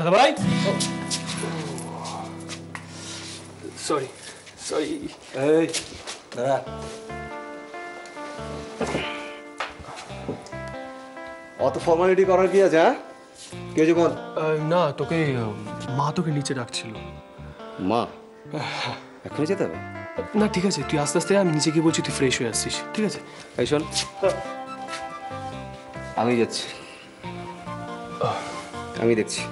দাদা ভাই, sorry sorry. এই দাদা, অত ফর্মালিটি করার কি আছে? হ্যাঁ, কি হয়েছে বল। না, তোকে মা তোকে নিচে ডাকছিল। মা এখনই যেতে হবে? না ঠিক আছে, তুই আস্তে আস্তে, আমি নিচে গিয়ে বলছি, তুই ফ্রেশ হয়ে আসছিস, ঠিক আছে? এই শোন, আমি যাচ্ছি, আমি দেখছি।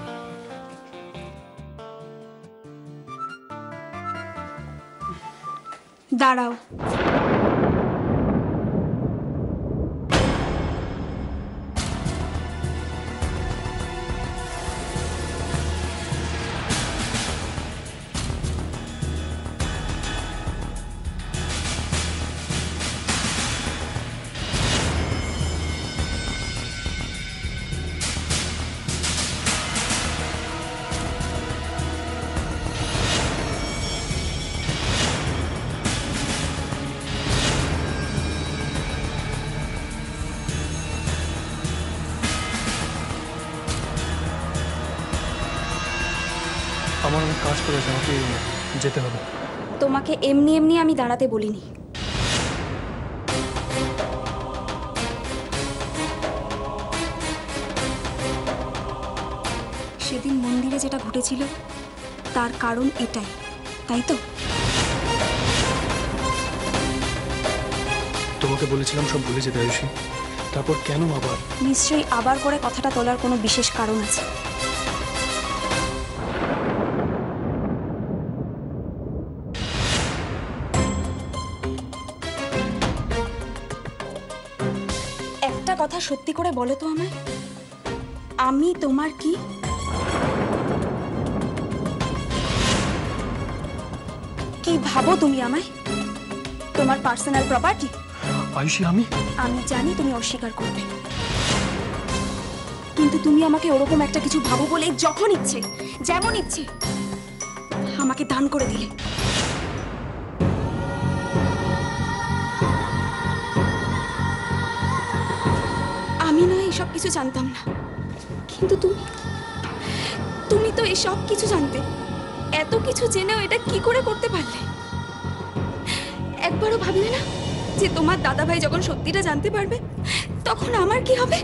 দাঁড়াও। আমার অনেক কাজ করেছে, আমাকে যেতে হবে। তোমাকে এমনি এমনি আমি দাঁড়াতে বলিনি। সেদিন মন্দিরে যেটা ঘটেছিল তার কারণ এটাই, তাই তো? তোমাকে বলেছিলাম সব ভুলে যেতে, আয়ুষী। তারপর কেন আবার? নিশ্চয়ই আবার করে কথাটা তোলার কোনো বিশেষ কারণ আছে। একটা কথা সত্যি করে বলো তো আমায়, আমি তোমার কি? কি ভাবো তুমি আমায়? তোমার পার্সোনাল প্রপার্টি? আয়ুষী, আমি জানি তুমি অস্বীকার করবে, কিন্তু তুমি আমাকে ওরকম একটা কিছু ভাবো বলে যখন ইচ্ছে, যেমন ইচ্ছে আমাকে দান করে দিলে। আমি না এসব কিছু জানতাম না, কিন্তু তুমি তো এসব কিছু জানতে। এত কিছু জেনেও এটা কি করে করতে পারলে? একবারও ভাবলে না যে তোমার দাদাভাই যখন সত্যিটা জানতে পারবে তখন আমার কি হবে?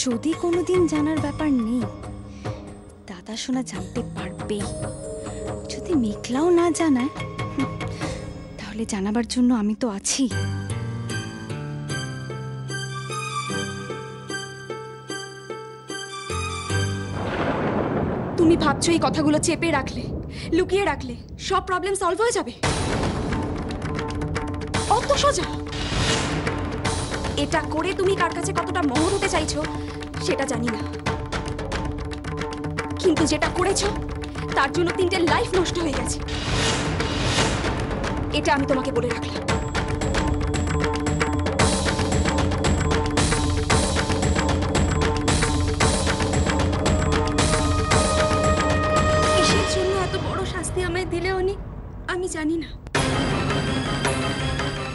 যদি কোনোদিন জানার ব্যাপার নেই, দাদা শোনা জানতে পারবেই। যদি মেঘলাও না জানায়, তাহলে জানাবার জন্য আমি তো আছি। তুমি ভাবছো এই কথাগুলো চেপে রাখলে, লুকিয়ে রাখলে সব প্রবলেম সলভ হয়ে যাবে? অত সোজা? এটা করে তুমি কার কাছে কতটা মোহ হতে চাইছো সেটা জানি না, কিন্তু যেটা করেছো তার জন্য 3টে লাইফ নষ্ট হয়ে গেছে, এটা আমি তোমাকে বলে রাখলাম। কিসের জন্য এত বড় শাস্তি আমায় দিলে উনি আমি জানি না,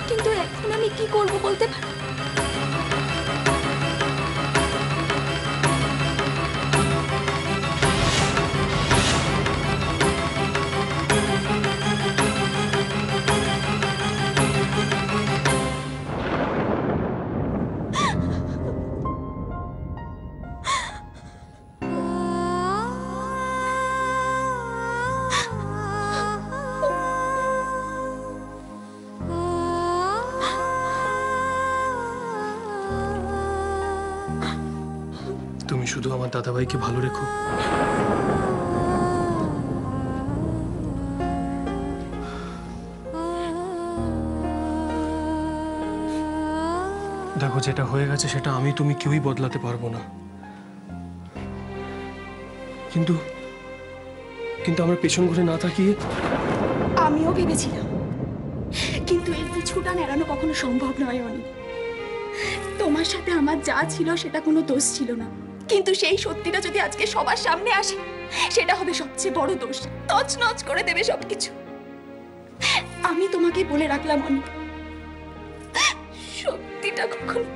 কিন্তু এখন আমি কি করব বলতে পারো? তুমি শুধু আমার দাদাভাইকে ভালো রেখো। দেখো, যেটা হয়ে গেছে সেটা আমি তুমি কেউই বদলাতে পারবো না, কিন্তু কিন্তু আমার পেছন ঘুরে না তাকিয়ে। আমিও ভেবেছিলাম, কিন্তু এর পিছুটা এড়ানো কখনো সম্ভব নয় অনি। তোমার সাথে আমার যা ছিল সেটা কোনো দোষ ছিল না, কিন্তু সেই সত্যিটা যদি আজকে সবার সামনে আসে সেটা হবে সবচেয়ে বড় দোষ, তছনছ করে দেবে সবকিছু। আমি তোমাকে বলে রাখলাম অনি, এটা কখনো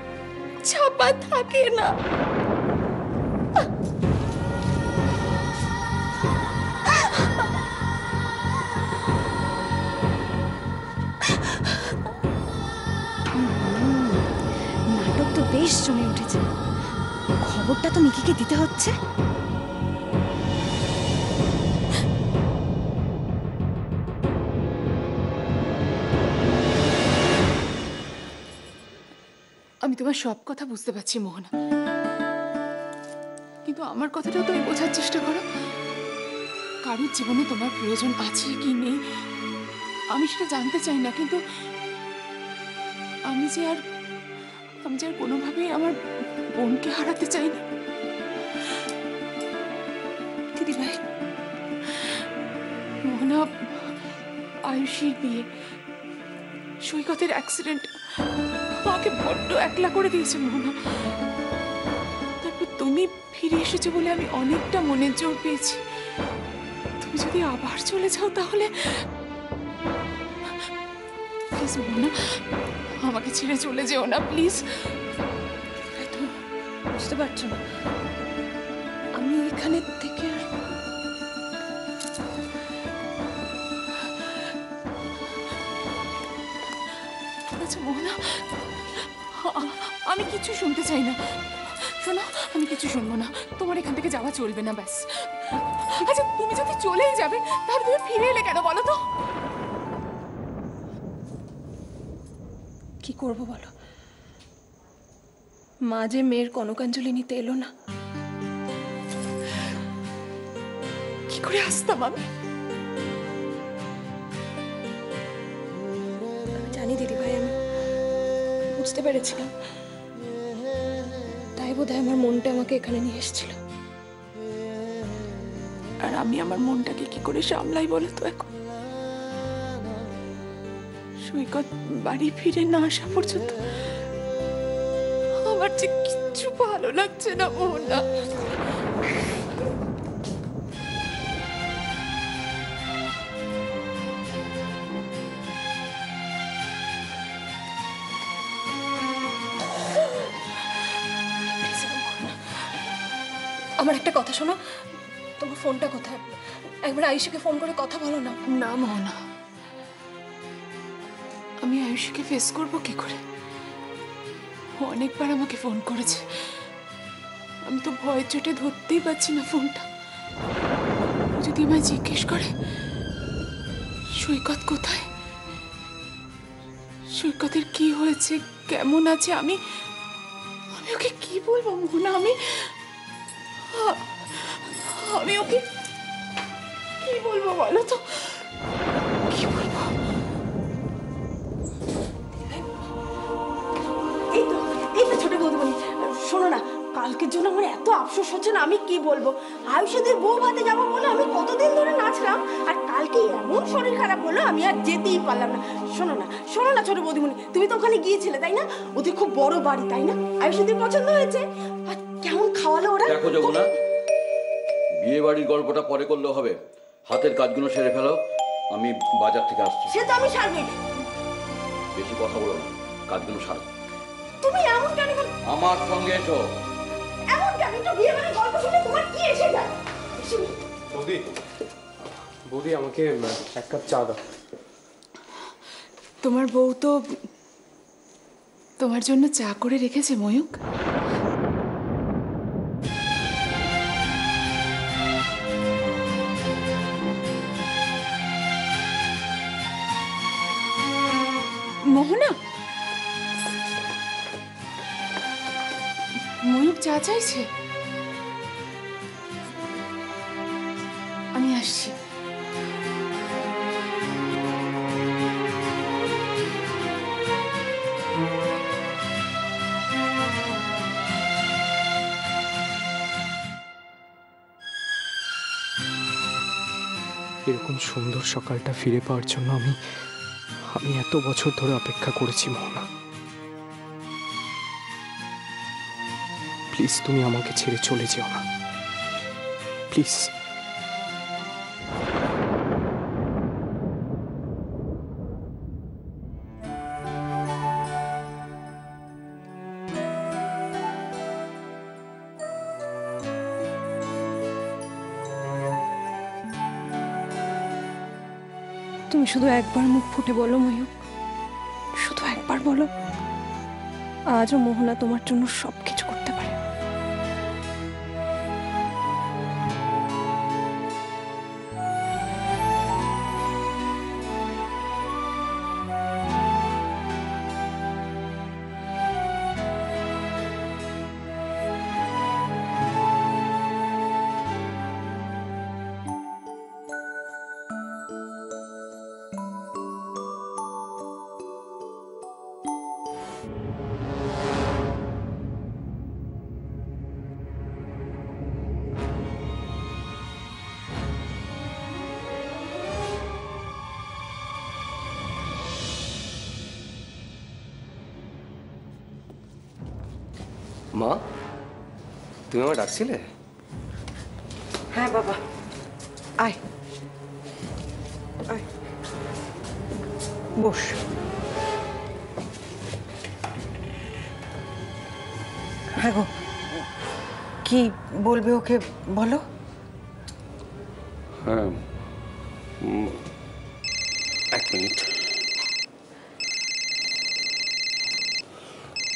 চাপা থাকে না। নাটক তো বেশ জমে উঠেছে, খবরটা তো নিকিকে দিতে হচ্ছে। আমি তোমার সব কথা বুঝতে পারছি মোহনা, কিন্তু আমার কথাটাও তুমি বোঝার চেষ্টা করো। কারোর জীবনে তোমার প্রয়োজন আছে কি নেই আমি সেটা জানতে চাই না, কিন্তু আমি যে আর কোনোভাবেই আমার বোনকে হারাতে চাই না। দিদি ভাই, মোহনা, আয়ুষীর বিয়ে, সৈকতের অ্যাক্সিডেন্ট আমাকে বড্ড একলা করে দিয়েছে মোহনা। তারপর তুমি ফিরে এসেছো বলে আমি অনেকটা মনের জোর পেয়েছি। তুমি যদি আবার চলে যাও তাহলে প্লিজ মোহনা, আমাকে ছেড়ে চলে যেও না প্লিজ। বুঝতে পারছো না, আমি এখানে থেকে আর আচ্ছা মোহনা, আমি কিছু শুনতে চাই না। শোনো, আমি কিছু শুনবো না, তোমার এখান থেকে যাওয়া চলবে না, ব্যাস। আচ্ছা তুমি যদি চলেই যাবে তাহলে তুমি ফিরে এলে কেন বলো তো? কি করবো বলো, মা যে মেয়ের কনকাঞ্জলি নিতে এলো না, কি করে আসতাম আমি? জানি দিদি ভাই, আমি বুঝতে পেরেছিলাম, তাই বোধহয় আমার মনটা আমাকে এখানে নিয়ে এসেছিল। আর আমি আমার মনটাকে কি করে সামলাই বলো তো এখন? সৈকত বাড়ি ফিরে না আসা পর্যন্ত আমার যে কিচ্ছু ভালো লাগছে না মোহনা। আমার একটা কথা শোনো, তোমার ফোনটা কোথায়? একবার আয়ুষকে ফোন করে কথা বলো না। না মোহনা, আমি আয়ুষকে ফেস করবো কি করে? ও অনেকবার আমাকে ফোন করেছে, আমি তো ভয় চোটে ধরতেই পারছি না ফোনটা। ও যদি আমায় জিজ্ঞেস করে সৈকত কোথায়, সৈকতের কি হয়েছে, কেমন আছে, আমি ওকে কি বলবো মোহনা? আমি ওকে কি বলবো বলো তো, কি বলবো? এই তো ছোট বৌদি, শোনো না, কালকের জন্য আমার এত আফসোস হচ্ছে না, আমি কি বলবো। আয়ুষদের বউ ভাতে যাবো বলে আমি কতদিন ধরে নাচলাম, আর কালকে এমন শরীর খারাপ হলো আমি আর যেতেই পারলাম না। শোনো না ছোট বৌদিমণি, তুমি তো ওখানে গিয়েছিলে তাই না? ওদের খুব বড় বাড়ি তাই না? আয়ুষদের পছন্দ হয়েছে? আর কেমন খাওয়ালো ওরা? দেখো যমুনা, বিয়ে বাড়ির গল্পটা পরে করলেও হবে, হাতের কাজগুলো সেরে ফেলো, আমি বাজার থেকে আসছি। সে তো আমি সারবই। বেশি কথা বলো না, কাজগুলো সারো। তুমি এমন কেন? আমার সঙ্গে এসো। এমন কেন? তো বিয়ে বাড়ির গল্প শুনে তোমার কি এসে যায়? বৌদি, বৌদি আমাকে এক কাপ চা দাও। তোমার বউ তো তোমার জন্য চা করে রেখেছে ময়ূক। মোহনা, ময়ূক চা চাইছে, আমি আসছি। এরকম সুন্দর সকালটা ফিরে পাওয়ার জন্য আমি এত বছর ধরে অপেক্ষা করেছি মোহনা। প্লিজ তুমি আমাকে ছেড়ে চলে যেও না, প্লিজ। তুমি শুধু একবার মুখ ফুটে বলো ময়ূক, শুধু একবার বলো, আজও মোহনা তোমার জন্য সবকিছু করতে পারে। মা, তুমি আমায় ডাকছিলে? হ্যাঁ বাবা, আয় আয়, বস। হ্যাঁ গো, কি বলবে ওকে বলো। হ্যাঁ, এক মিনিট।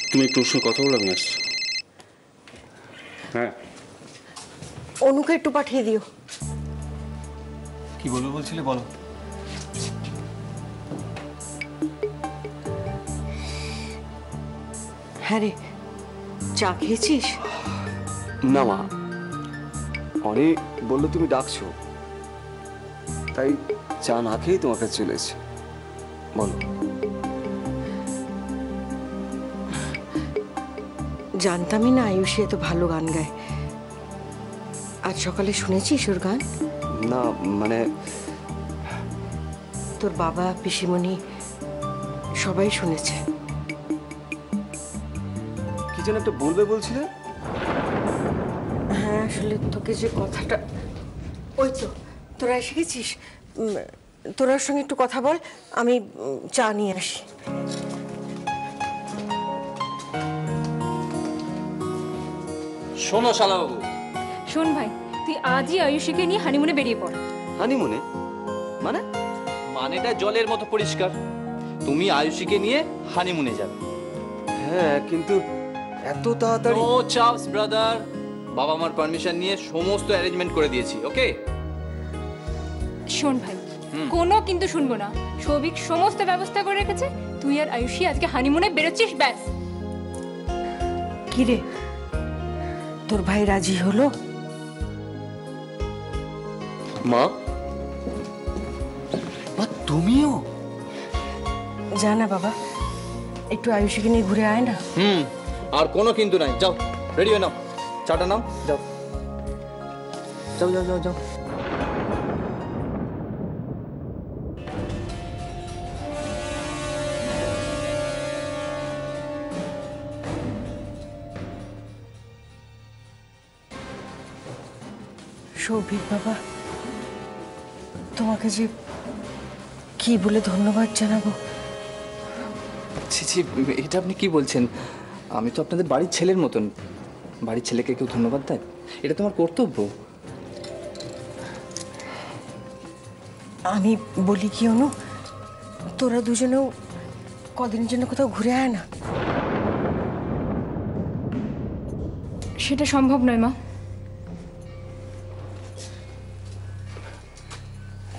তুমি একটু ওর সঙ্গে কথা বলে আমি আসছি। হ্যাঁ, অনুকে একটু পাঠিয়ে দিও। কি বলবো বলছিলে বলো। হ্যাঁ রে, চা খেয়েছিস? না মা, অনি বললো তুমি ডাকছো, তাই চা না খেয়েই তোমার কাছে চলে এসেছি। বলো। জানতামই না আয়ুষী এত ভালো গান গায়। আজ সকালে শুনেছিস ওর গান? না মানে তোর বাবা, পিসিমণি সবাই শুনেছে। কি যেন একটা বলবে বলছিলে? হ্যাঁ, আসলে তোকে যে কথাটা, ওই তো তোরা এসে গেছিস, তোরা ওর সঙ্গে একটু কথা বল, আমি চা নিয়ে আসি। শোনো শালাবাবু, শোন ভাই, তুই আজই আয়ুষীকে নিয়ে হানিমুনে বেরিয়ে পড়। হানিমুনে মানে? মানেটা জলের মতো পরিষ্কার। তুমি আয়ুষীকে নিয়ে হানিমুনে যাবে। হ্যাঁ, কিন্তু এত তাড়াতাড়ি? নো চাপস ব্রাদার, বাবা মার পারমিশন নিয়ে সমস্ত অ্যারেঞ্জমেন্ট করে দিয়েছি। ওকে শোন ভাই, কোনো কিন্তু শুনবো না। সৌভিক সমস্ত ব্যবস্থা করে রেখেছে, তুই আর আয়ুষী আজকে হানিমুনে বেরোচ্ছিস, ব্যাস। কি রে, তোর ভাই রাজি হলো? মা, মা তুমিও? যা না বাবা, একটু আয়ুষীকে নিয়ে ঘুরে আয় না। আর কোনো কিন্তু নাই, যাও রেডি হয়ে নাও, চাটা নাও, যাও যাও যাও যাও যাও। সৌভিক বাবা, তোমাকে যে কি বলে ধন্যবাদ জানাবো। ছি ছি, এটা আপনি কি বলছেন? আমি তো আপনাদের বাড়ির ছেলের মতন। বাড়ির ছেলেকে কেউ ধন্যবাদ দেয়? এটা তোমার কর্তব্য। আমি বলি কি অনু, তোরা দুজনেও কদিনের জন্য কোথাও ঘুরে আয় না। সেটা সম্ভব নয় মা।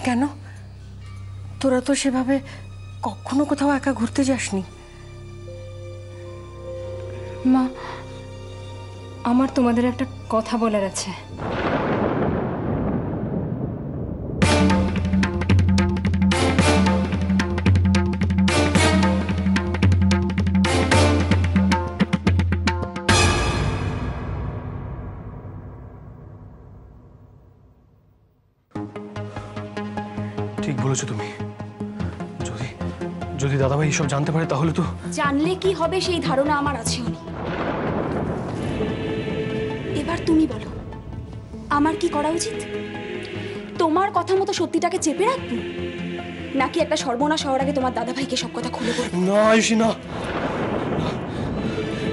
কেন? তোরা তো সেভাবে কখনো কোথাও একা ঘুরতে যাসনি। মা, আমার তোমাদের একটা কথা বলার আছে। ঠিক বলেছো তুমি। যদি যদি দাদাভাই এসব জানতে পারে তাহলে তো। জানলে কি হবে সেই ধারণা আমার আছে অনি। এবার তুমি বলো, আমার কি করা উচিত? তোমার কথা মতো সত্যিটাকে চেপে রাখবো, নাকি একটা সর্বনাশ হওয়ার আগে তোমার দাদাভাইকে সব কথা খুলে বলবো? না আয়ুষী, না,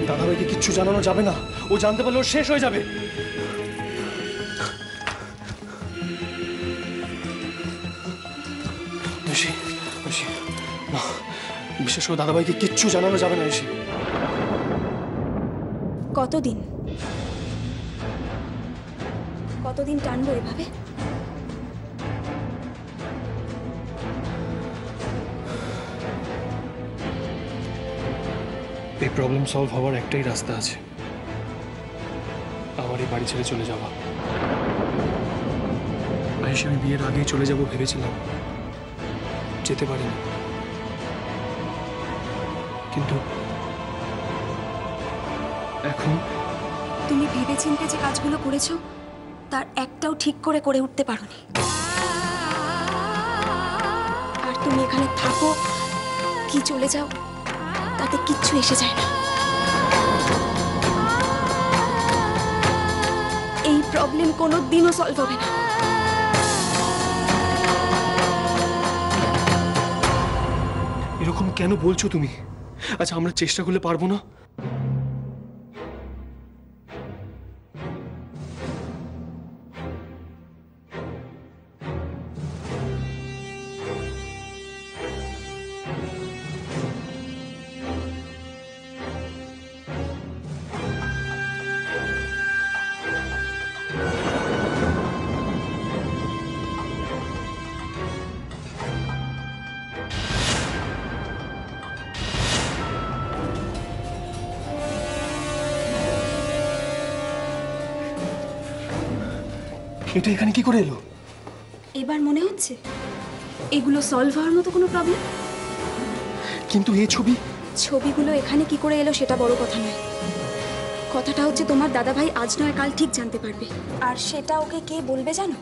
দাদাভাইকে কিচ্ছু জানানো যাবে না। ও জানতে পারলে ও শেষ হয়ে যাবে। ঋষি ঋষি না, বিশেষ করে দাদাভাইকে কিচ্ছু জানানো যাবে না ঋষি। কতদিন কতদিন টানবো এভাবে? এই প্রবলেম সলভ হওয়ার একটাই রাস্তা আছে, আমার এই বাড়ি ছেড়ে চলে যাওয়া। আয়ুষী, আমি বিয়ের আগেই চলে যাব ভেবেছিলাম, যেতে পারিনি। কিন্তু এখন তুমি ভেবেচিন্তে যে কাজগুলো করেছো তার একটাও ঠিক করে করে উঠতে পারোনি। আর তুমি এখানে থাকো কি চলে যাও তাতে কিচ্ছু এসে যায় না। এই প্রবলেম কোনো দিনও সলভ হবে না। এরকম কেন বলছো তুমি? আচ্ছা, আমরা চেষ্টা করলে পারবো না? এটা এখানে কি করে এলো? এবার মনে হচ্ছে এগুলো সলভ হওয়ার মতো কোনো প্রবলেম? কিন্তু এই ছবিগুলো এখানে কি করে এলো সেটা বড় কথা নয়। কথাটা হচ্ছে তোমার দাদাভাই আজ নয় কাল ঠিক জানতে পারবে, আর সেটা ওকে কে বলবে জানো?